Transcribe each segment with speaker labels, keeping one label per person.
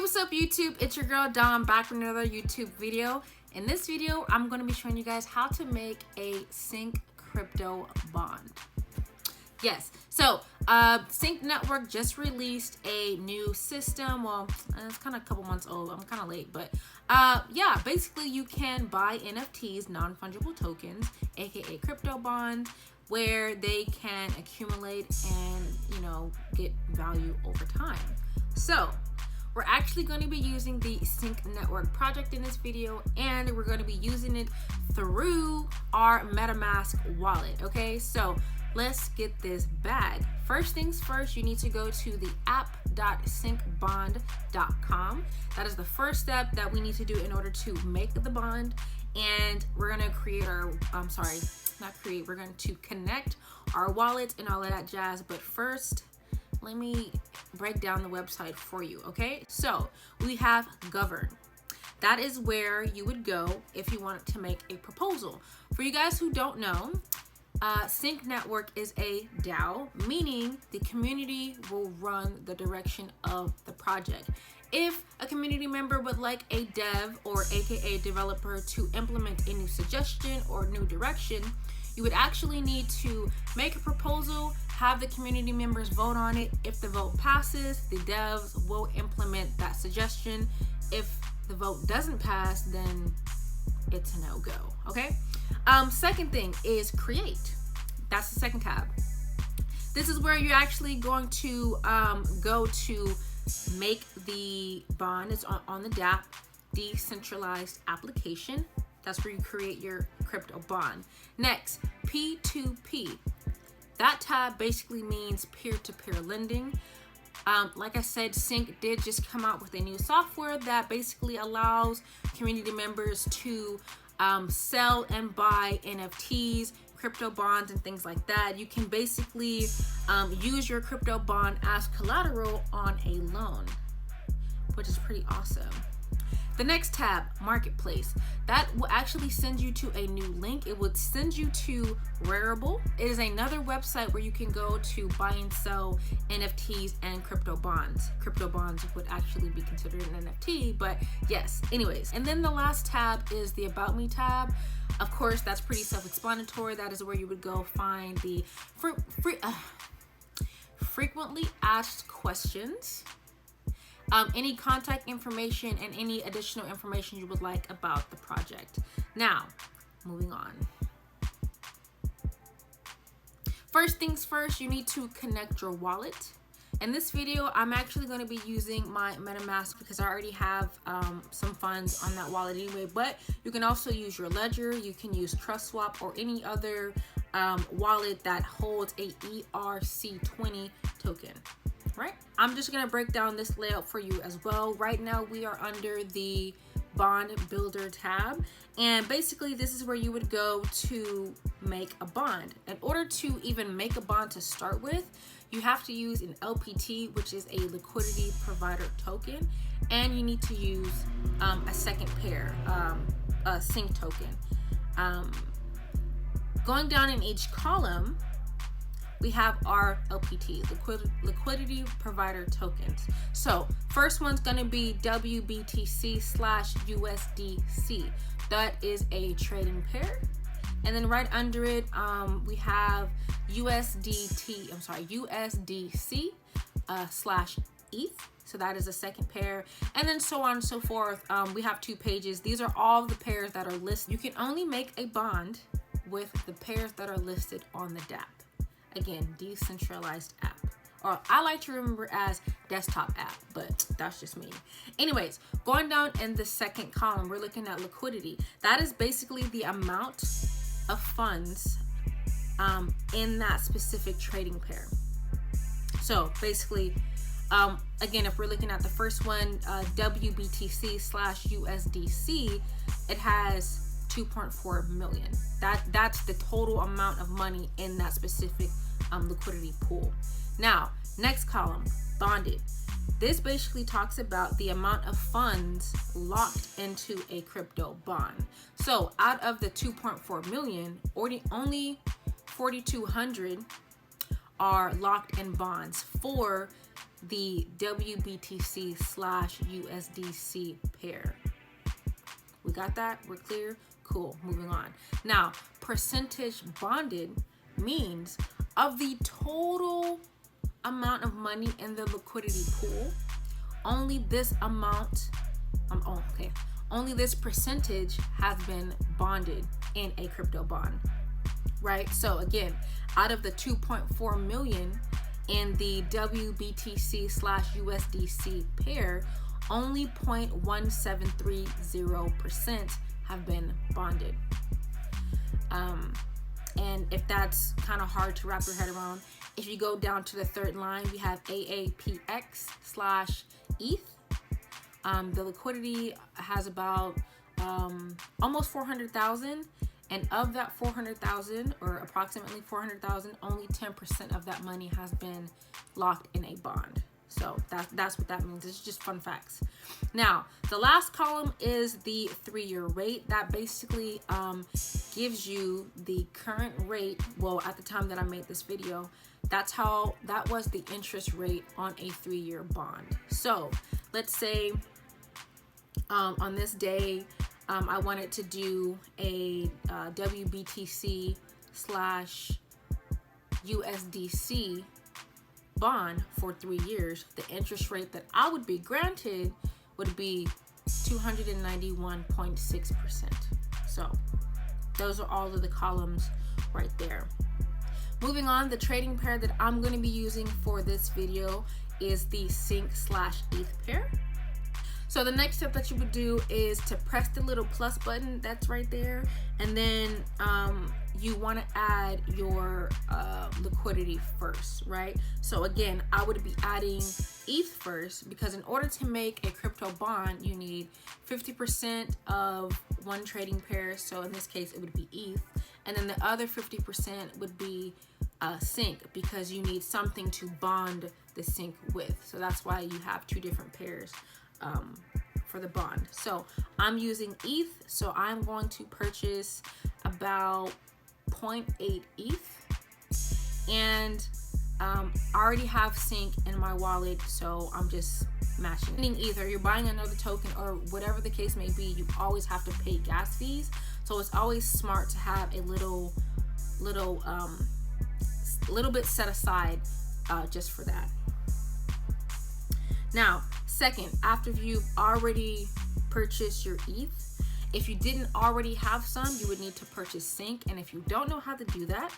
Speaker 1: what's up YouTube? It's your girl Dom back with another YouTube video. In this video, I'm going to be showing you guys how to make a Sync crypto bond. Yes, so Sync Network just released a new system. Well, it's kind of a couple months old. I'm kind of late, but yeah, basically you can buy NFTs, non-fungible tokens, aka crypto bonds, where they can accumulate and, you know, get value over time. So we're actually going to be using the Sync Network project in this video, and we're going to be using it through our MetaMask wallet. Okay, so let's get this bag. First things first, you need to go to the app.syncbond.com. That is the first step that we need to do in order to make the bond. And we're going to create our, we're going to connect our wallet and all of that jazz. But first, let me break down the website for you, okay? So we have Govern. That is where you would go if you wanted to make a proposal. For you guys who don't know, Sync Network is a DAO, meaning the community will run the direction of the project. If a community member would like a dev or aka developer to implement a new suggestion or new direction, you would actually need to make a proposal, have the community members vote on it. If the vote passes, the devs will implement that suggestion. If the vote doesn't pass, then it's a no-go, okay? Second thing is create. That's the second tab. This is where you're actually going to go to make the bond. It's on the DAPP, decentralized application. That's where you create your crypto bond. Next, P2P. That tab basically means peer-to-peer lending. Like I said, Sync did just come out with a new software that basically allows community members to sell and buy NFTs, crypto bonds, and things like that. You can basically use your crypto bond as collateral on a loan, which is pretty awesome. The next tab, Marketplace. That will actually send you to a new link. It would send you to Rarible. It is another website where you can go to buy and sell NFTs and crypto bonds. Crypto bonds would actually be considered an NFT, but yes, anyways. And then the last tab is the About Me tab. Of course, that's pretty self-explanatory. That is where you would go find the frequently asked questions, any contact information, and any additional information you would like about the project. Now, moving on. First things first, you need to connect your wallet. In this video, I'm actually going to be using my MetaMask because I already have some funds on that wallet anyway, but you can also use your Ledger, you can use TrustSwap, or any other wallet that holds a ERC20 token. Right? I'm just going to break down this layout for you as well. Right now, we are under the Bond Builder tab, and basically this is where you would go to make a bond. In order to even make a bond to start with, you have to use an LPT, which is a liquidity provider token, and you need to use a second pair, a Sync token. Going down in each column, we have our LPT, liquidity provider tokens. So first one's gonna be WBTC/USDC. That is a trading pair. And then right under it, we have USDC /ETH. So that is a second pair, and then so on and so forth. We have 2 pages. These are all the pairs that are listed. You can only make a bond with the pairs that are listed on the DAPP. Again, decentralized app, or I like to remember as desktop app, but that's just me. Anyways, going down in the second column, we're looking at liquidity. That is basically the amount of funds in that specific trading pair. So basically, again, if we're looking at the first one, WBTC/USDC, it has 2.4 million. That's the total amount of money in that specific liquidity pool. Now, next column, bonded. This basically talks about the amount of funds locked into a crypto bond. So out of the 2.4 million, only 4,200 are locked in bonds for the WBTC/USDC pair. We got that? We're clear? Cool. Moving on. Now, percentage bonded means of the total amount of money in the liquidity pool, only this amount, only this percentage has been bonded in a crypto bond, right? So again, out of the 2.4 million in the WBTC/USDC pair, only 0.1730% have been bonded. And if that's kind of hard to wrap your head around, if you go down to the third line, we have AAPX/ETH. The liquidity has about almost 400,000, and of that 400,000, or approximately 400,000, only 10% of that money has been locked in a bond. So that's what that means. It's just fun facts. Now, the last column is the 3-year rate. That basically gives you the current rate. Well, at the time that I made this video, that was the interest rate on a 3-year bond. So let's say on this day, I wanted to do a WBTC/USDC bond for 3 years. The interest rate that I would be granted would be 291.6%. So those are all of the columns right there. Moving on, the trading pair that I'm going to be using for this video is the Sync/ETH pair. So the next step that you would do is to press the little plus button that's right there, and then you want to add your liquidity first, right? So again, I would be adding ETH first, because in order to make a crypto bond, you need 50% of one trading pair. So in this case, it would be ETH, and then the other 50% would be Sync, because you need something to bond the Sync with. So that's why you have two different pairs for the bond. So I'm using ETH, so I'm going to purchase about 0.8 ETH, and I already have Sync in my wallet, so I'm just matching ETH. Or you're buying another token or whatever the case may be, you always have to pay gas fees, so it's always smart to have a little bit set aside just for that. Now, second, after you've already purchased your ETH, if you didn't already have some, you would need to purchase Sync. And if you don't know how to do that,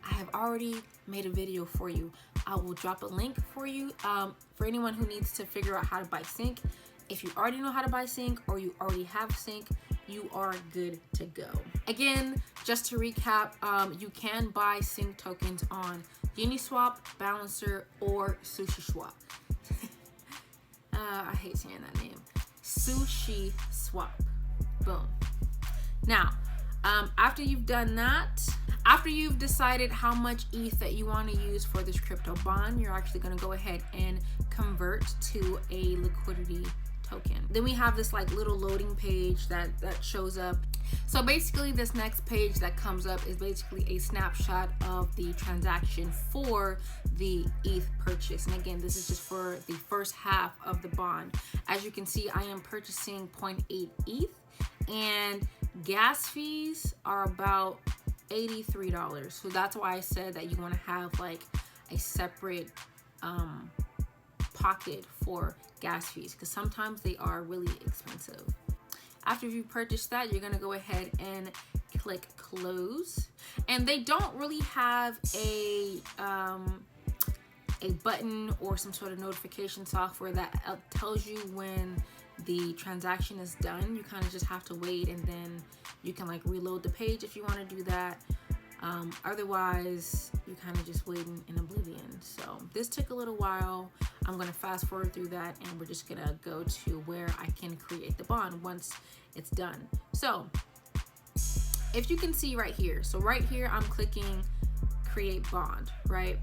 Speaker 1: I have already made a video for you. I will drop a link for you for anyone who needs to figure out how to buy Sync. If you already know how to buy Sync, or you already have Sync, you are good to go. Again, just to recap, you can buy Sync tokens on Uniswap, Balancer, or SushiSwap. I hate saying that name. SushiSwap. Boom. Now, after you've done that, after you've decided how much ETH that you want to use for this crypto bond, you're actually going to go ahead and convert to a liquidity token. Then we have this like little loading page that shows up. So basically, this next page that comes up is basically a snapshot of the transaction for the ETH purchase. And again, this is just for the first half of the bond. As you can see, I am purchasing 0.8 ETH, and gas fees are about $83. So that's why I said that you want to have like a separate pocket for gas fees, because sometimes they are really expensive. After you purchase that, you're going to go ahead and click close. And they don't really have a button or some sort of notification software that tells you when the transaction is done. You kind of just have to wait, and then you can like reload the page if you want to do that. Otherwise, you're kind of just waiting in oblivion. So this took a little while. I'm going to fast forward through that, and we're just going to go to where I can create the bond once it's done. So if you can see right here, so right here, I'm clicking create bond, right?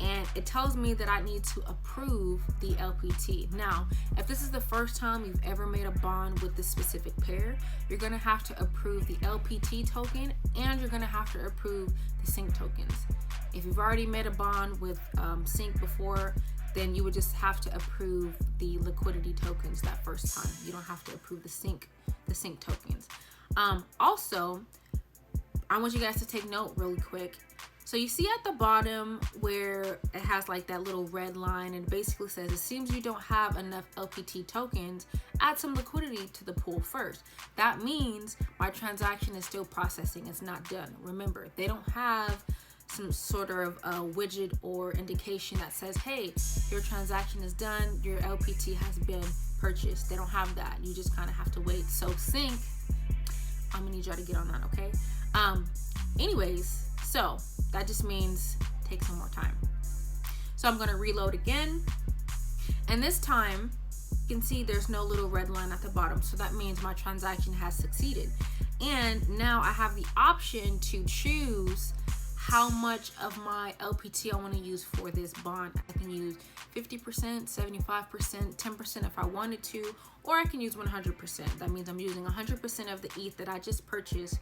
Speaker 1: And it tells me that I need to approve the LPT. Now, if this is the first time you've ever made a bond with this specific pair, you're going to have to approve the LPT token, and you're going to have to approve the Sync tokens. If you've already made a bond with Sync before, then you would just have to approve the liquidity tokens that first time. You don't have to approve the sync tokens. Also, I want you guys to take note really quick. So you see at the bottom where it has like that little red line, and it basically says, it seems you don't have enough LPT tokens, add some liquidity to the pool first. That means my transaction is still processing, it's not done. Remember, they don't have some sort of a widget or indication that says, hey, your transaction is done, your LPT has been purchased. They don't have that. You just kind of have to wait. So sync, I'm gonna need y'all to get on that, okay? Anyways, so that just means take some more time. So I'm gonna reload again, and this time you can see there's no little red line at the bottom, so that means my transaction has succeeded. And now I have the option to choose how much of my LPT I want to use for this bond. I can use 50%, 75%, 10% if I wanted to, or I can use 100%. That means I'm using 100% of the ETH that I just purchased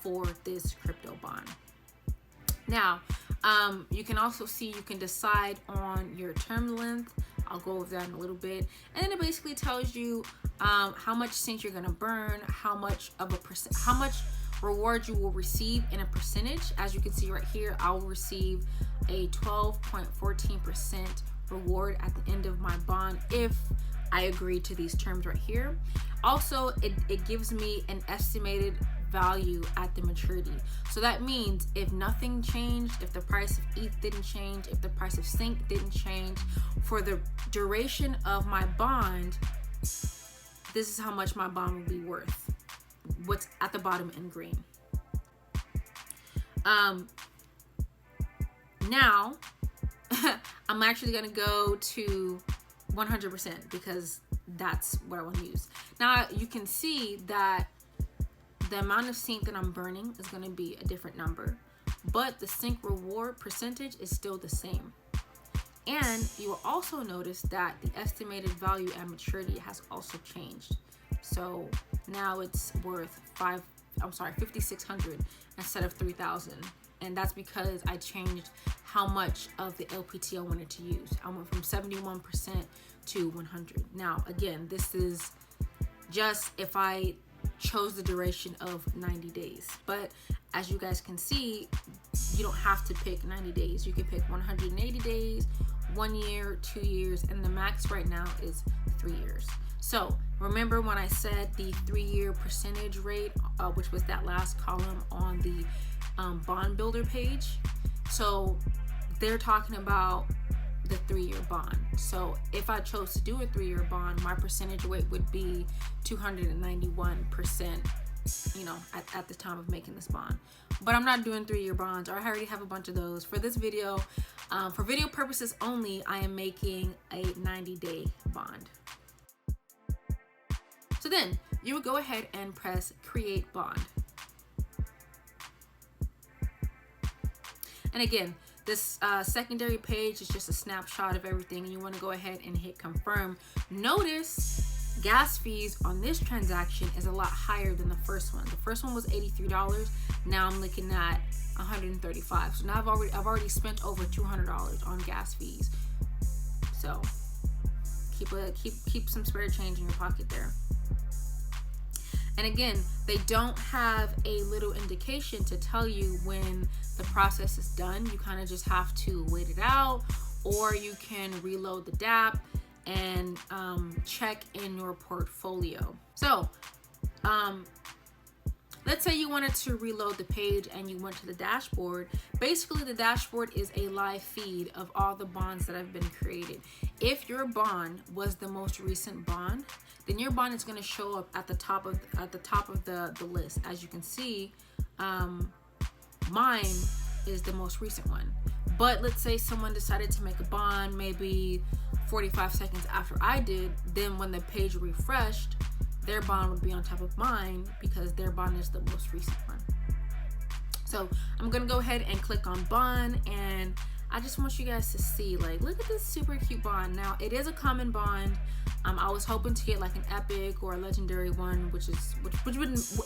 Speaker 1: for this crypto bond. Now, you can also see, you can decide on your term length. I'll go over that in a little bit. And then it basically tells you how much sync you're gonna burn, how much reward you will receive in a percentage. As you can see right here, I will receive a 12.14% reward at the end of my bond if I agree to these terms right here. Also, it gives me an estimated value at the maturity. So that means if nothing changed, if the price of ETH didn't change, if the price of sync didn't change, for the duration of my bond, this is how much my bond will be worth. What's at the bottom in green. Now I'm actually gonna go to 100% because that's what I want to use. Now you can see that the amount of sync that I'm burning is going to be a different number, but the sync reward percentage is still the same. And you will also notice that the estimated value at maturity has also changed. So now it's worth 5,600 instead of 3,000. And that's because I changed how much of the LPT I wanted to use. I went from 71% to 100. Now, again, this is just if I chose the duration of 90 days. But as you guys can see, you don't have to pick 90 days. You can pick 180 days, 1 year, 2 years, and the max right now is 3 years. So remember when I said the 3-year percentage rate, which was that last column on the bond builder page? So they're talking about the 3-year bond. So if I chose to do a 3-year bond, my percentage rate would be 291%, you know, at the time of making this bond. But I'm not doing 3-year bonds, or I already have a bunch of those. For this video, for video purposes only, I am making a 90-day bond. So then you would go ahead and press create bond. And again, this secondary page is just a snapshot of everything, and you want to go ahead and hit confirm. Notice gas fees on this transaction is a lot higher than the first one. The first one was $83. Now I'm looking at $135. So now I've already spent over $200 on gas fees. So keep some spare change in your pocket there. And again, they don't have a little indication to tell you when the process is done. You kind of just have to wait it out, or you can reload the DAPP and check in your portfolio. So let's say you wanted to reload the page and you went to the dashboard. Basically, the dashboard is a live feed of all the bonds that have been created. If your bond was the most recent bond, then your bond is going to show up at the top of the list. As you can see, mine is the most recent one. But let's say someone decided to make a bond maybe 45 seconds after I did, then when the page refreshed, their bond would be on top of mine because their bond is the most recent one. So I'm gonna go ahead and click on bond, and I just want you guys to see, like, look at this super cute bond. Now it is a common bond. I was hoping to get like an epic or a legendary one, which wouldn't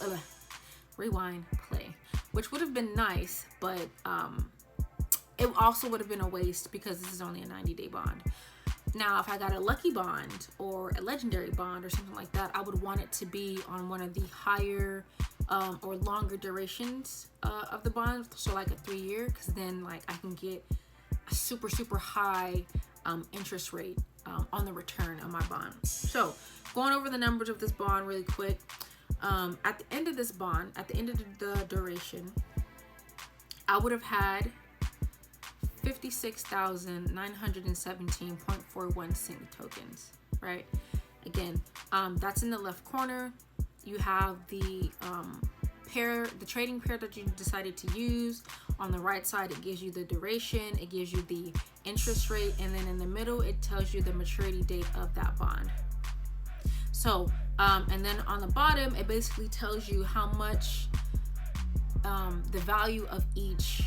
Speaker 1: rewind play, which would have been nice, but it also would have been a waste because this is only a 90-day bond. Now, if I got a lucky bond or a legendary bond or something like that, I would want it to be on one of the higher or longer durations of the bond, so like a 3-year, because then like I can get a super high interest rate on the return of my bond. So going over the numbers of this bond really quick. At the end of this bond, at the end of the duration, I would have had 56,917.41 sync tokens, right? Again, that's in the left corner. You have the pair, the trading pair that you decided to use. On the right side, it gives you the duration, it gives you the interest rate, and then in the middle, it tells you the maturity date of that bond. So, and then on the bottom, it basically tells you how much the value of each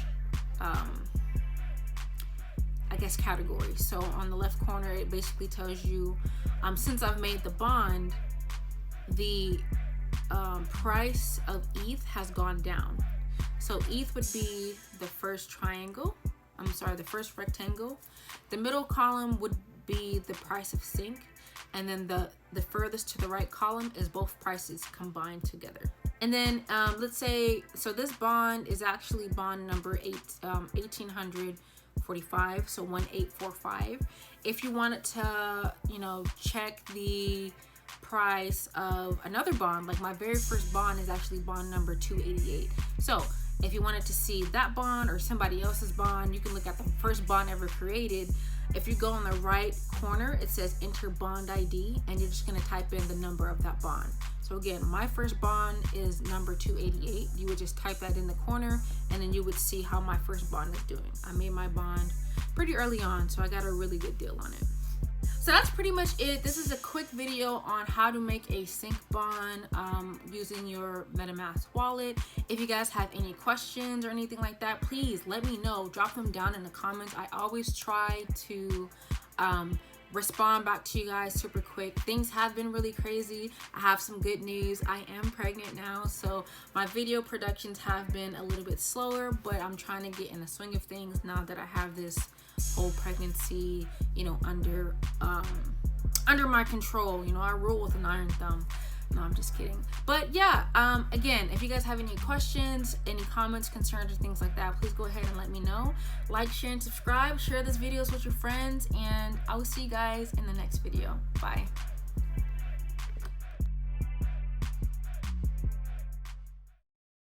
Speaker 1: I guess category. So on the left corner, it basically tells you since I've made the bond, the price of ETH has gone down. So ETH would be the first triangle, the first rectangle. The middle column would be the price of sync, and then the furthest to the right column is both prices combined together. And then let's say, so this bond is actually bond number 1845, so 1845. If you wanted to, check the price of another bond, like my very first bond is actually bond number 288. So if you wanted to see that bond or somebody else's bond, you can look at the first bond ever created. If you go on the right corner, it says enter bond ID, and you're just going to type in the number of that bond. So again, my first bond is number 288. You would just type that in the corner, and then you would see how my first bond is doing. I made my bond pretty early on, so I got a really good deal on it. So that's pretty much it. This is a quick video on how to make a sync bond using your MetaMask wallet. If you guys have any questions or anything like that, please let me know. Drop them down in the comments. I always try to respond back to you guys super quick. Things have been really crazy. I have some good news. I am pregnant now, so my video productions have been a little bit slower, but I'm trying to get in the swing of things now that I have this whole pregnancy, under my control. I rule with an iron thumb. No, I'm just kidding. But yeah, again, if you guys have any questions, any comments, concerns, or things like that, please go ahead and let me know. Like, share, and subscribe. Share this videos with your friends, and I will see you guys in the next video. Bye.